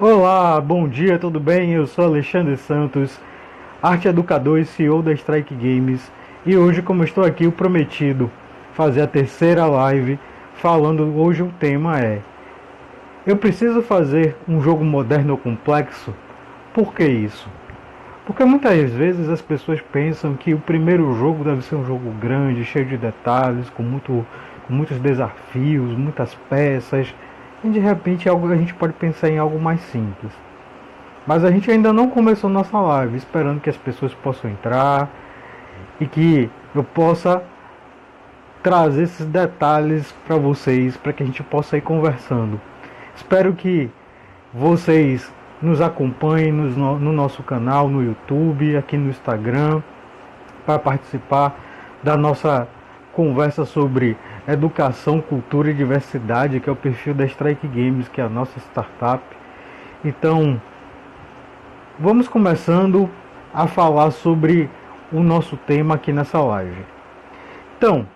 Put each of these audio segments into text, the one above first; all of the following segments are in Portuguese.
Olá, bom dia, tudo bem? Eu sou Alexandre Santos, arte educador e CEO da Strike Games. E hoje, como eu estou aqui, o prometido fazer a terceira live falando. Hoje o tema é: eu preciso fazer um jogo moderno ou complexo? Por que isso? Porque muitas vezes as pessoas pensam que o primeiro jogo deve ser um jogo grande, cheio de detalhes, com muitos desafios, muitas peças. E de repente a gente pode pensar em algo mais simples. Mas a gente ainda não começou nossa live, esperando que as pessoas possam entrar e que eu possa trazer esses detalhes para vocês, para que a gente possa ir conversando. Espero que vocês nos acompanhem no nosso canal, no YouTube, aqui no Instagram, para participar da nossa conversa sobre educação, cultura e diversidade, que é o perfil da Strike Games, que é a nossa startup. Então, vamos começando a falar sobre o nosso tema aqui nessa live. Então,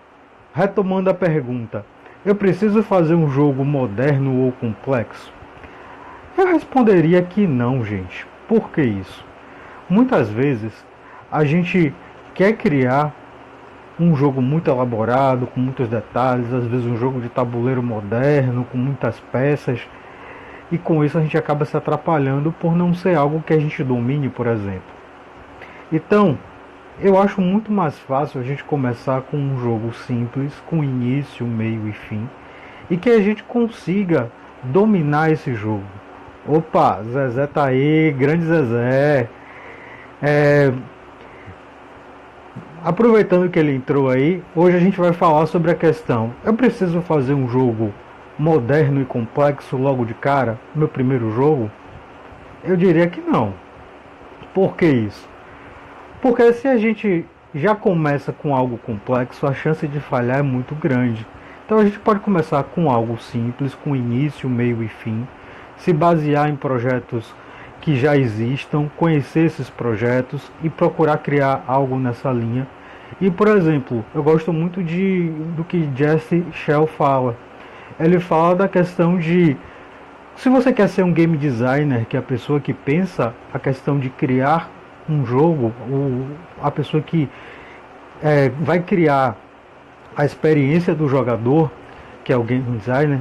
retomando a pergunta, eu preciso fazer um jogo moderno ou complexo? Eu responderia que não, gente. Por que isso? Muitas vezes a gente quer criar um jogo muito elaborado, com muitos detalhes, às vezes um jogo de tabuleiro moderno, com muitas peças, e com isso a gente acaba se atrapalhando por não ser algo que a gente domine, por exemplo. Então, eu acho muito mais fácil a gente começar com um jogo simples, com início, meio e fim, e que a gente consiga dominar esse jogo. Opa, Zezé tá aí, grande Zezé. Aproveitando que ele entrou aí, hoje a gente vai falar sobre a questão: eu preciso fazer um jogo moderno e complexo logo de cara, meu primeiro jogo? Eu diria que não. Por que isso? Porque se a gente já começa com algo complexo, a chance de falhar é muito grande. Então a gente pode começar com algo simples, com início, meio e fim, se basear em projetos que já existam, conhecer esses projetos e procurar criar algo nessa linha. E, por exemplo, eu gosto muito do que Jesse Shell fala. Ele fala da questão de, se você quer ser um game designer, que é a pessoa que pensa a questão de criar um jogo, ou a pessoa que vai criar a experiência do jogador, que é o game designer,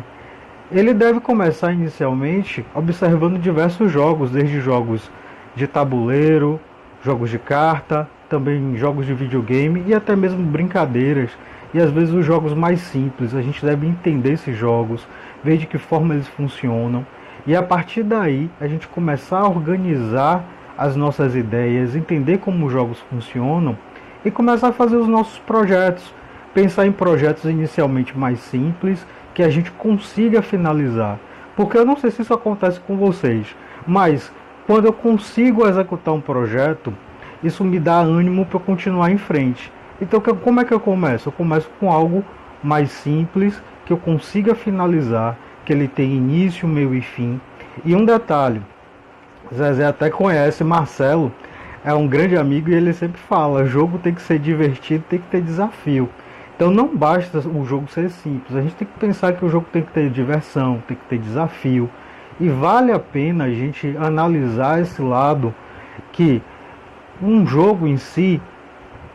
ele deve começar inicialmente observando diversos jogos, desde jogos de tabuleiro, jogos de carta, também jogos de videogame e até mesmo brincadeiras. E às vezes os jogos mais simples, a gente deve entender esses jogos, ver de que forma eles funcionam e a partir daí a gente começar a organizar as nossas ideias, entender como os jogos funcionam e começar a fazer os nossos projetos. Pensar em projetos inicialmente mais simples que a gente consiga finalizar. Porque eu não sei se isso acontece com vocês, mas quando eu consigo executar um projeto, isso me dá ânimo para continuar em frente. Então, como é que eu começo? Eu começo com algo mais simples, que eu consiga finalizar, que ele tenha início, meio e fim. E um detalhe, Zezé até conhece Marcelo, é um grande amigo e ele sempre fala: jogo tem que ser divertido, tem que ter desafio. Então não basta o jogo ser simples, a gente tem que pensar que o jogo tem que ter diversão, tem que ter desafio. E vale a pena a gente analisar esse lado, que um jogo em si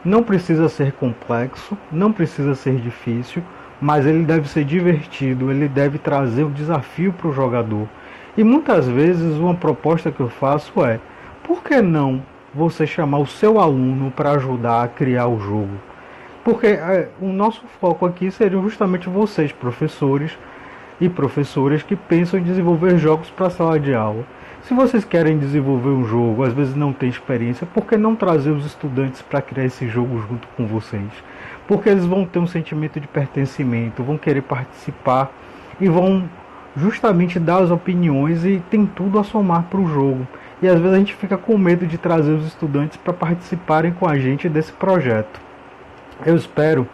não precisa ser complexo, não precisa ser difícil, mas ele deve ser divertido, ele deve trazer um desafio para o jogador. E muitas vezes uma proposta que eu faço é: por que não você chamar o seu aluno para ajudar a criar o jogo? Porque o nosso foco aqui seria justamente vocês, professores e professoras que pensam em desenvolver jogos para a sala de aula. Se vocês querem desenvolver um jogo, às vezes não tem experiência, por que não trazer os estudantes para criar esse jogo junto com vocês? Porque eles vão ter um sentimento de pertencimento, vão querer participar e vão justamente dar as opiniões e tem tudo a somar para o jogo. E às vezes a gente fica com medo de trazer os estudantes para participarem com a gente desse projeto. Eu espero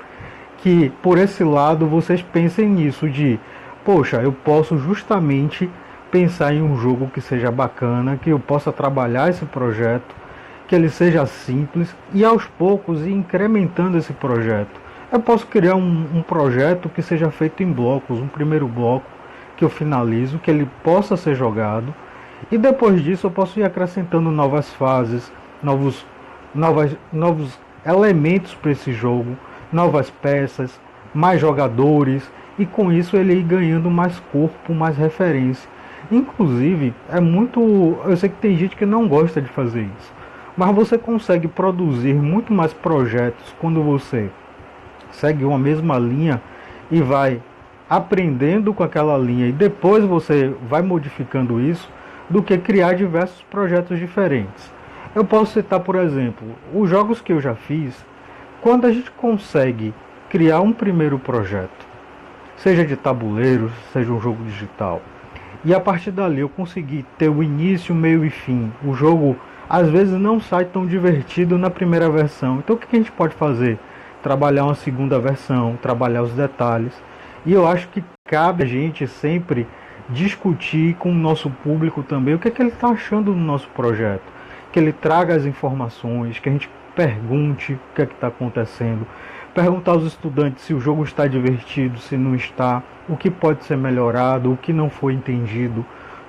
que por esse lado vocês pensem nisso, de poxa, eu posso justamente pensar em um jogo que seja bacana, que eu possa trabalhar esse projeto, que ele seja simples e aos poucos ir incrementando esse projeto. Eu posso criar um projeto que seja feito em blocos, um primeiro bloco que eu finalizo, que ele possa ser jogado, E depois disso eu posso ir acrescentando novas fases, novos, novos elementos para esse jogo, novas peças, mais jogadores, e com isso ele ir ganhando mais corpo, mais referência. Inclusive, é muito. Eu sei que tem gente que não gosta de fazer isso, mas você consegue produzir muito mais projetos quando você segue uma mesma linha e vai aprendendo com aquela linha e depois você vai modificando isso, do que criar diversos projetos diferentes. Eu posso citar, por exemplo, os jogos que eu já fiz. Quando a gente consegue criar um primeiro projeto, seja de tabuleiro, seja um jogo digital, e a partir dali eu consegui ter o início, meio e fim, o jogo às vezes não sai tão divertido na primeira versão. Então o que a gente pode fazer? Trabalhar uma segunda versão, trabalhar os detalhes. E eu acho que cabe a gente sempre discutir com o nosso público também o que ele está achando do nosso projeto. Que ele traga as informações, que a gente pergunte o que está acontecendo. Perguntar aos estudantes se o jogo está divertido, se não está, o que pode ser melhorado, o que não foi entendido.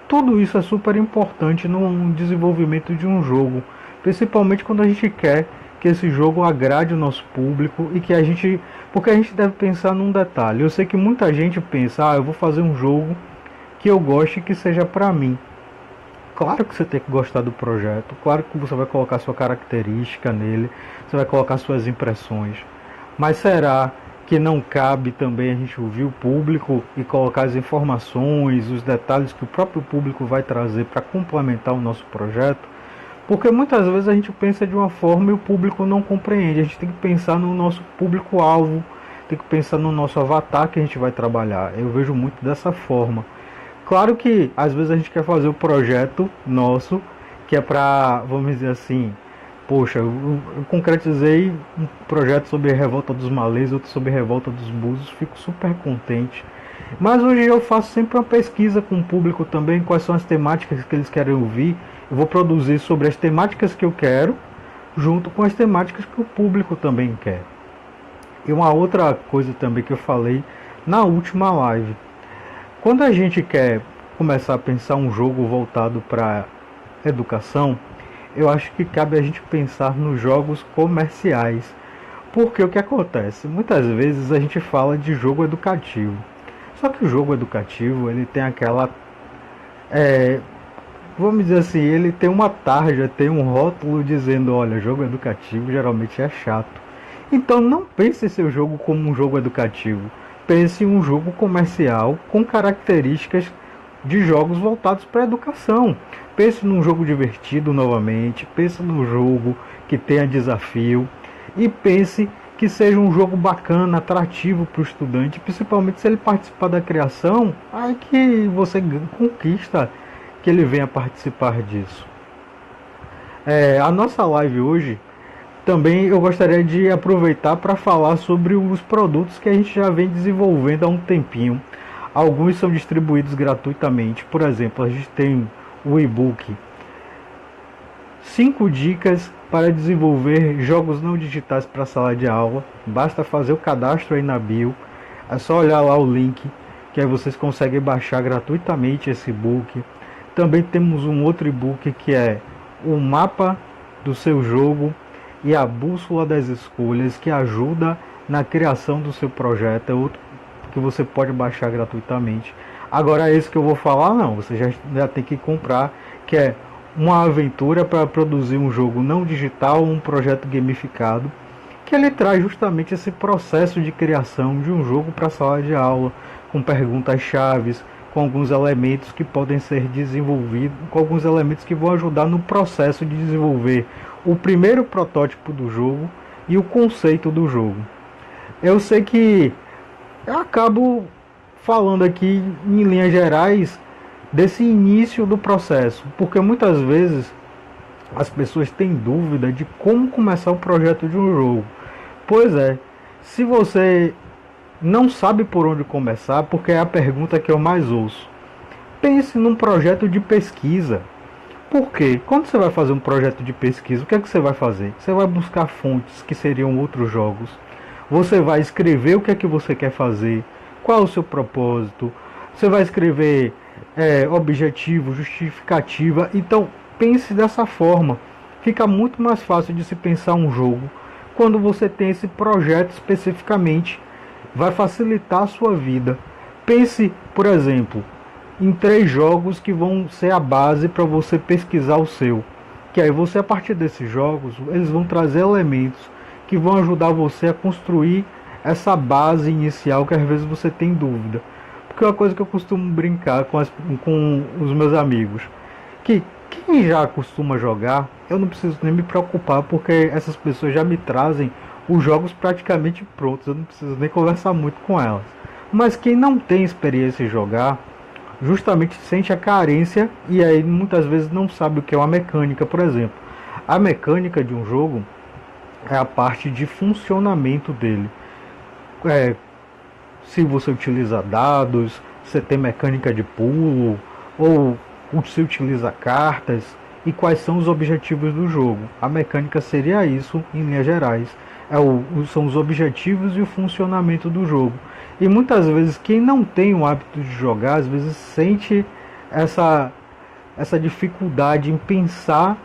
Tudo isso é super importante no desenvolvimento de um jogo, principalmente quando a gente quer que esse jogo agrade o nosso público e que a gente, porque a gente deve pensar num detalhe. Eu sei que muita gente pensa, eu vou fazer um jogo que eu goste e que seja para mim. Claro que você tem que gostar do projeto, claro que você vai colocar sua característica nele, você vai colocar suas impressões. Mas será que não cabe também a gente ouvir o público e colocar as informações, os detalhes que o próprio público vai trazer para complementar o nosso projeto? Porque muitas vezes a gente pensa de uma forma e o público não compreende. A gente tem que pensar no nosso público-alvo, tem que pensar no nosso avatar que a gente vai trabalhar. Eu vejo muito dessa forma. Claro que às vezes a gente quer fazer o projeto nosso, que é para, vamos dizer assim, poxa, eu concretizei um projeto sobre a revolta dos malês, outro sobre a revolta dos búzios, fico super contente. Mas hoje eu faço sempre uma pesquisa com o público também, quais são as temáticas que eles querem ouvir. Eu vou produzir sobre as temáticas que eu quero, junto com as temáticas que o público também quer. E uma outra coisa também que eu falei na última live. Quando a gente quer começar a pensar um jogo voltado para educação, eu acho que cabe a gente pensar nos jogos comerciais. Porque o que acontece? Muitas vezes a gente fala de jogo educativo. Só que o jogo educativo, ele tem aquela... vamos dizer assim, ele tem uma tarja, tem um rótulo dizendo, olha, jogo educativo geralmente é chato. Então não pense seu jogo como um jogo educativo. Pense em um jogo comercial com características de jogos voltados para a educação. Pense num jogo divertido novamente, pense num jogo que tenha desafio e pense que seja um jogo bacana, atrativo para o estudante, principalmente se ele participar da criação, aí que você conquista que ele venha participar disso. A nossa live hoje também eu gostaria de aproveitar para falar sobre os produtos que a gente já vem desenvolvendo há um tempinho. Alguns são distribuídos gratuitamente. Por exemplo, a gente tem o e-book 5 dicas para desenvolver jogos não digitais para a sala de aula. Basta fazer o cadastro aí na bio. É só olhar lá o link, que aí vocês conseguem baixar gratuitamente esse e-book. Também temos um outro e-book que é o mapa do seu jogo e a bússola das escolhas, que ajuda na criação do seu projeto. É outro que você pode baixar gratuitamente. Agora esse que eu vou falar não, você já tem que comprar, que é uma aventura para produzir um jogo não digital, um projeto gamificado, que ele traz justamente esse processo de criação de um jogo para a sala de aula, com perguntas chaves, com alguns elementos que podem ser desenvolvidos, com alguns elementos que vão ajudar no processo de desenvolver o primeiro protótipo do jogo e o conceito do jogo. Eu sei que eu acabo falando aqui em linhas gerais desse início do processo, porque muitas vezes as pessoas têm dúvida de como começar o projeto de um jogo. Pois é, se você não sabe por onde começar, porque é a pergunta que eu mais ouço, pense num projeto de pesquisa. Por quê? Quando você vai fazer um projeto de pesquisa, o que é que você vai fazer? Você vai buscar fontes que seriam outros jogos. Você vai escrever o que é que você quer fazer, qual é o seu propósito. Você vai escrever objetivo, justificativa. Então pense dessa forma. Fica muito mais fácil de se pensar um jogo quando você tem esse projeto especificamente. Vai facilitar a sua vida. Pense, por exemplo, em 3 jogos que vão ser a base para você pesquisar o seu. Que aí você, a partir desses jogos, eles vão trazer elementos que vão ajudar você a construir essa base inicial que às vezes você tem dúvida. Porque é uma coisa que eu costumo brincar com os meus amigos, que quem já costuma jogar, eu não preciso nem me preocupar, porque essas pessoas já me trazem os jogos praticamente prontos, eu não preciso nem conversar muito com elas. Mas quem não tem experiência em jogar, justamente sente a carência e aí muitas vezes não sabe o que é uma mecânica, por exemplo. A mecânica de um jogo é a parte de funcionamento dele. Se você utiliza dados, se tem mecânica de pulo, ou se utiliza cartas, e quais são os objetivos do jogo. A mecânica seria isso, em linhas gerais. São os objetivos e o funcionamento do jogo. E muitas vezes quem não tem o hábito de jogar, às vezes sente essa dificuldade em pensar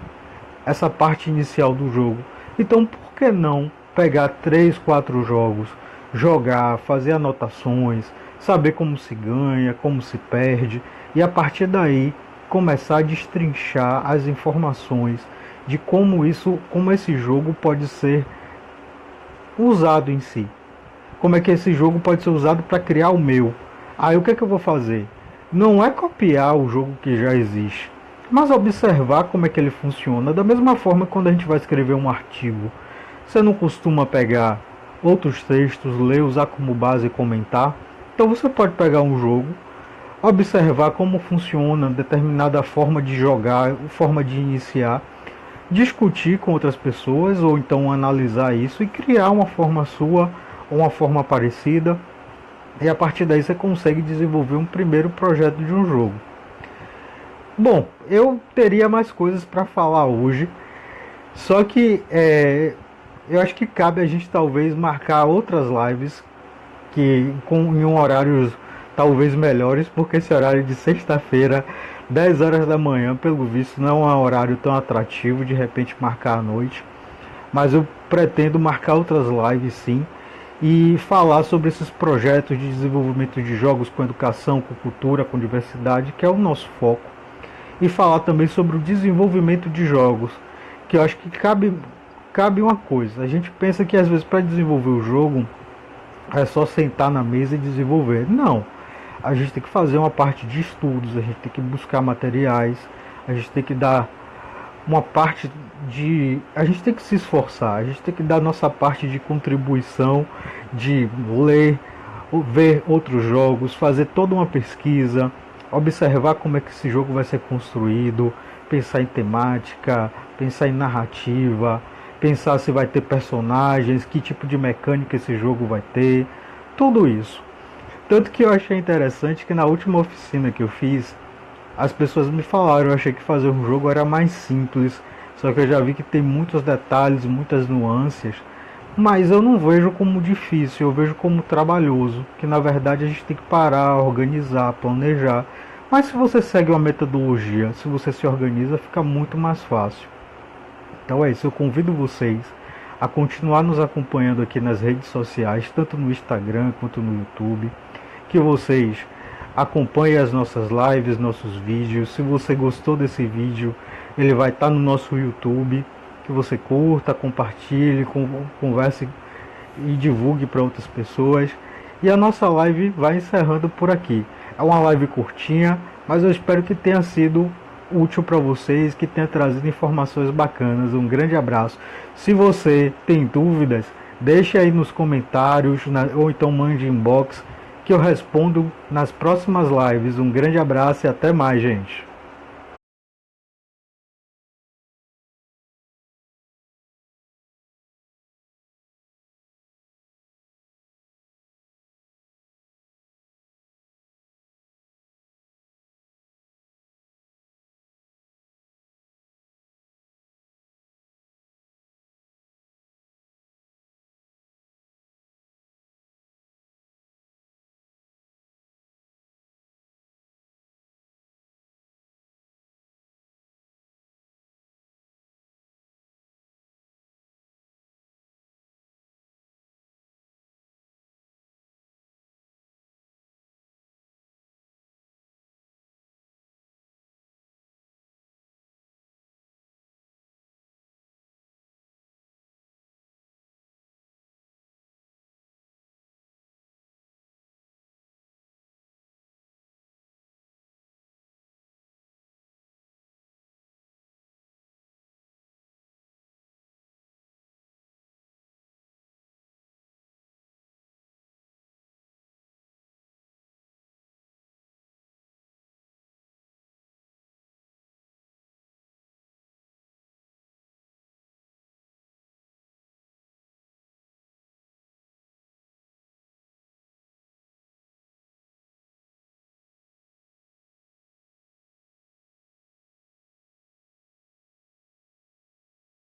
essa parte inicial do jogo. Então por que não pegar 3, 4 jogos, jogar, fazer anotações, saber como se ganha, como se perde, e a partir daí começar a destrinchar as informações de como esse jogo pode ser usado em si. Como é que esse jogo pode ser usado para criar o meu. Aí o que é que eu vou fazer? Não é copiar o jogo que já existe, mas observar como é que ele funciona. Da mesma forma que quando a gente vai escrever um artigo, você não costuma pegar outros textos, ler, usar como base e comentar. Então você pode pegar um jogo, observar como funciona determinada forma de jogar, forma de iniciar, discutir com outras pessoas ou então analisar isso e criar uma forma sua ou uma forma parecida, e a partir daí você consegue desenvolver um primeiro projeto de um jogo. Bom, eu teria mais coisas para falar hoje, só que eu acho que cabe a gente talvez marcar outras lives em horários talvez melhores, porque esse horário de sexta-feira, 10 horas da manhã, pelo visto não é um horário tão atrativo, de repente marcar à noite. Mas eu pretendo marcar outras lives sim, e falar sobre esses projetos de desenvolvimento de jogos com educação, com cultura, com diversidade, que é o nosso foco. E falar também sobre o desenvolvimento de jogos, que eu acho que cabe uma coisa. A gente pensa que às vezes para desenvolver o jogo é só sentar na mesa e desenvolver. Não. A gente tem que fazer uma parte de estudos, a gente tem que buscar materiais, a gente tem que dar uma parte de... A gente tem que se esforçar, a gente tem que dar nossa parte de contribuição, de ler, ver outros jogos, fazer toda uma pesquisa, observar como é que esse jogo vai ser construído, pensar em temática, pensar em narrativa, pensar se vai ter personagens, que tipo de mecânica esse jogo vai ter, tudo isso. Tanto que eu achei interessante que na última oficina que eu fiz, as pessoas me falaram, eu achei que fazer um jogo era mais simples, só que eu já vi que tem muitos detalhes, muitas nuances, mas eu não vejo como difícil, eu vejo como trabalhoso, que na verdade a gente tem que parar, organizar, planejar, mas se você segue uma metodologia, se você se organiza, fica muito mais fácil. Então é isso, eu convido vocês a continuar nos acompanhando aqui nas redes sociais, tanto no Instagram quanto no YouTube, que vocês acompanhem as nossas lives, nossos vídeos. Se você gostou desse vídeo, ele vai estar no nosso YouTube, que você curta, compartilhe, converse e divulgue para outras pessoas. E a nossa live vai encerrando por aqui. É uma live curtinha, mas eu espero que tenha sido útil para vocês, que tenha trazido informações bacanas. Um grande abraço. Se você tem dúvidas, deixe aí nos comentários ou então mande inbox, que eu respondo nas próximas lives. Um grande abraço e até mais, gente.